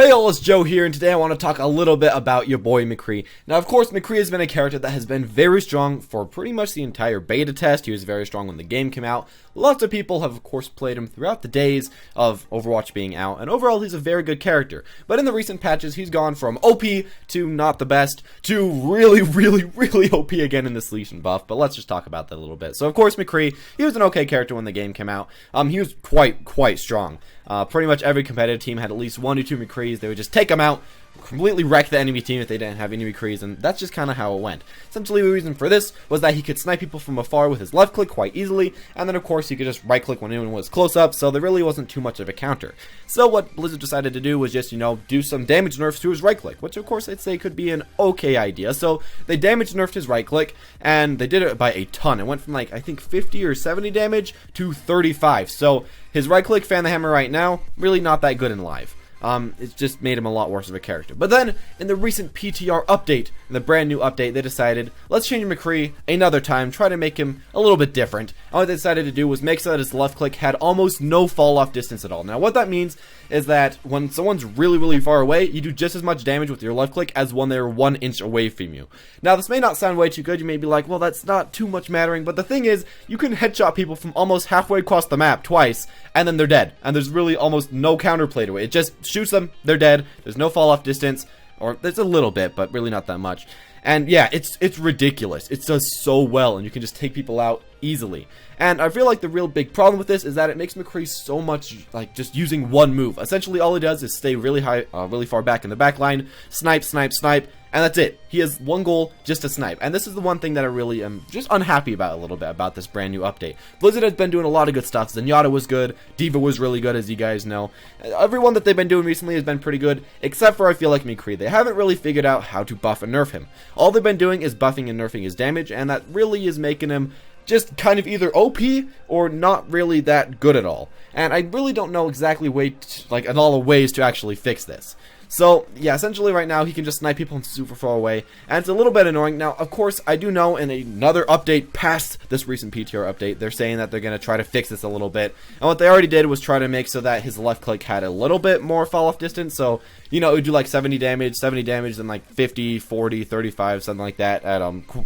Hey all, it's Joe here, and today I want to talk a little bit about your boy McCree. Now, of course, McCree has been a character that has been very strong for pretty much the entire beta test. He was very strong when the game came out. Lots of people have, of course, played him throughout the days of Overwatch being out, and overall, he's a very good character. But in the recent patches, he's gone from OP to not the best to really OP again in this Legion buff. But let's just talk about that a little bit. So, of course, McCree, he was an okay character when the game came out. He was quite strong. Pretty much every competitive team had at least 1 or 2 McCrees. They would just take them out, completely wreck the enemy team if they didn't have any McCrees, and that's just kind of how it went. Essentially, the reason for this was that he could snipe people from afar with his left click quite easily, and then of course he could just right click when anyone was close up, so there really wasn't too much of a counter. So what Blizzard decided to do was just, do some damage nerfs to his right click, which of course I'd say could be an okay idea. So they damage nerfed his right click, and they did it by a ton. It went from like, I think 50 or 70 damage to 35. So his right click, Fan the Hammer right now, really not that good in live. It's just made him a lot worse of a character. But then, in the recent PTR update, the brand new update, they decided, let's change McCree another time, try to make him a little bit different. And what they decided to do was make so that his left click had almost no fall off distance at all. Now, what that means is that when someone's really far away, you do just as much damage with your left click as when they're 1 inch away from you. Now, this may not sound way too good. You may be like, well, that's not too much mattering. But the thing is, you can headshot people from almost halfway across the map twice, and then they're dead. And there's really almost no counterplay to it. It just shoots them, they're dead. There's no fall off distance, or there's a little bit, but really not that much. And yeah, it's ridiculous. It does so well, and you can just take people out easily. And I feel like the real big problem with this is that it makes McCree so much like just using one move. Essentially, all he does is stay really high, really far back in the back line, snipe, and that's it. He has one goal, just to snipe. And this is the one thing that I really am just unhappy about a little bit about this brand new update. Blizzard has been doing a lot of good stuff. Zenyatta was good, D.Va was really good, as you guys know. Everyone that they've been doing recently has been pretty good, except for I feel like McCree. They haven't really figured out how to buff and nerf him. All they've been doing is buffing and nerfing his damage, and that really is making him just kind of either OP or not really that good at all. And I really don't know exactly in all the ways to actually fix this. So, yeah, essentially right now he can just snipe people from super far away, and it's a little bit annoying. Now, of course, I do know in another update past this recent PTR update, they're saying that they're going to try to fix this a little bit. And what they already did was try to make so that his left click had a little bit more fall-off distance. So, it would do like 70 damage, then like 50, 40, 35, something like that at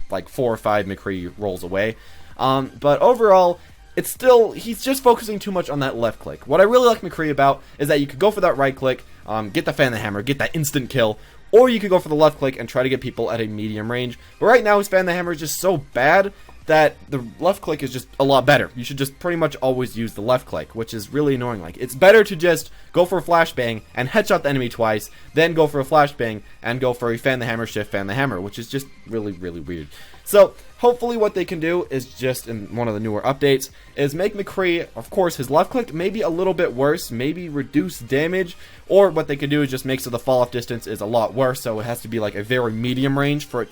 like 4 or 5 McCree rolls away. But overall, he's just focusing too much on that left click. What I really like McCree about is that you could go for that right click, get the Fan the Hammer, get that instant kill, or you could go for the left click and try to get people at a medium range. But right now, his Fan the Hammer is just so bad that the left click is just a lot better. You should just pretty much always use the left click, which is really annoying. Like, it's better to just go for a flashbang and headshot the enemy twice, then go for a flashbang and go for a Fan the Hammer, shift Fan the Hammer, which is just really weird. So, hopefully what they can do is just, in one of the newer updates, is make McCree, of course, his left click maybe a little bit worse, maybe reduce damage, or what they could do is just make so the fall-off distance is a lot worse, so it has to be like a very medium range for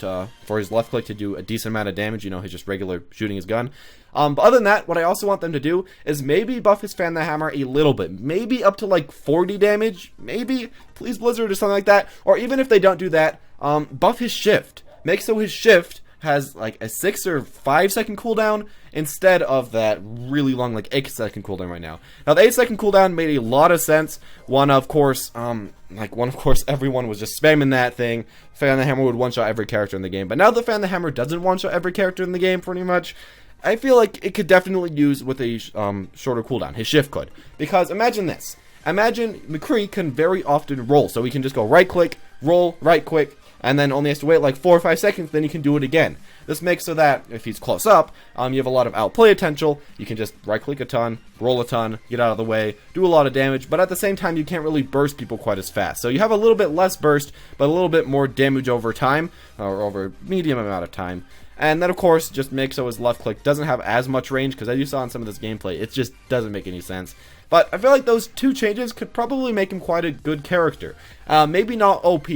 his left click to do a decent amount of damage, his just regular shooting his gun. But other than that, what I also want them to do is maybe buff his Fan the Hammer a little bit, maybe up to like 40 damage, maybe, please Blizzard, or something like that, or even if they don't do that, buff his shift, make so his shift has like a 6 or 5 second cooldown instead of that really long like 8 second cooldown right now. Now the 8 second cooldown made a lot of sense. One of course everyone was just spamming that thing. Fan the Hammer would one shot every character in the game. But now the Fan the Hammer doesn't one shot every character in the game pretty much. I feel like it could definitely use with a shorter cooldown. His shift could. Because imagine this. Imagine McCree can very often roll. So he can just go right click, roll, right click, and then only has to wait like 4 or 5 seconds, then he can do it again. This makes so that if he's close up, you have a lot of outplay potential. You can just right click a ton, roll a ton, get out of the way, do a lot of damage, but at the same time you can't really burst people quite as fast. So you have a little bit less burst, but a little bit more damage over time, or over a medium amount of time. And then of course just make so his left click doesn't have as much range, because as you saw in some of this gameplay, it just doesn't make any sense. But I feel like those 2 changes could probably make him quite a good character. Maybe not OP.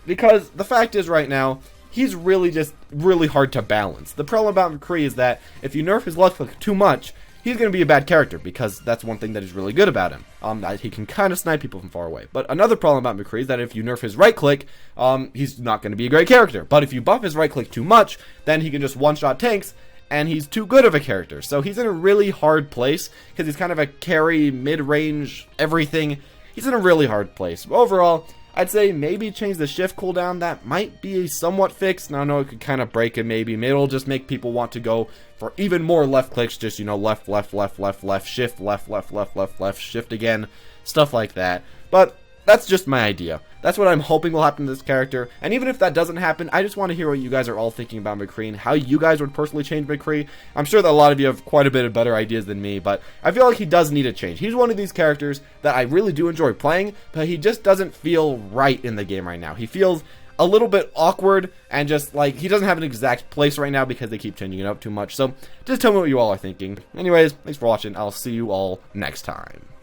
Because the fact is right now, he's really hard to balance. The problem about McCree is that if you nerf his left click too much, he's going to be a bad character, because that's one thing that is really good about him. That he can kind of snipe people from far away. But another problem about McCree is that if you nerf his right click, he's not going to be a great character. But if you buff his right click too much, then he can just one-shot tanks, and he's too good of a character. So he's in a really hard place, because he's kind of a carry, mid-range, everything. He's in a really hard place. Overall, I'd say maybe change the shift cooldown. That might be a somewhat fix. Now I know it could kind of break it maybe. Maybe it'll just make people want to go for even more left clicks. Just, you know, left, left, left, left, left, shift, left, left, left, left, left, shift again. Stuff like that. But that's just my idea. That's what I'm hoping will happen to this character. And even if that doesn't happen, I just want to hear what you guys are all thinking about McCree and how you guys would personally change McCree. I'm sure that a lot of you have quite a bit of better ideas than me, but I feel like he does need a change. He's one of these characters that I really do enjoy playing, but he just doesn't feel right in the game right now. He feels a little bit awkward and just like he doesn't have an exact place right now because they keep changing it up too much. So just tell me what you all are thinking. Anyways, thanks for watching. I'll see you all next time.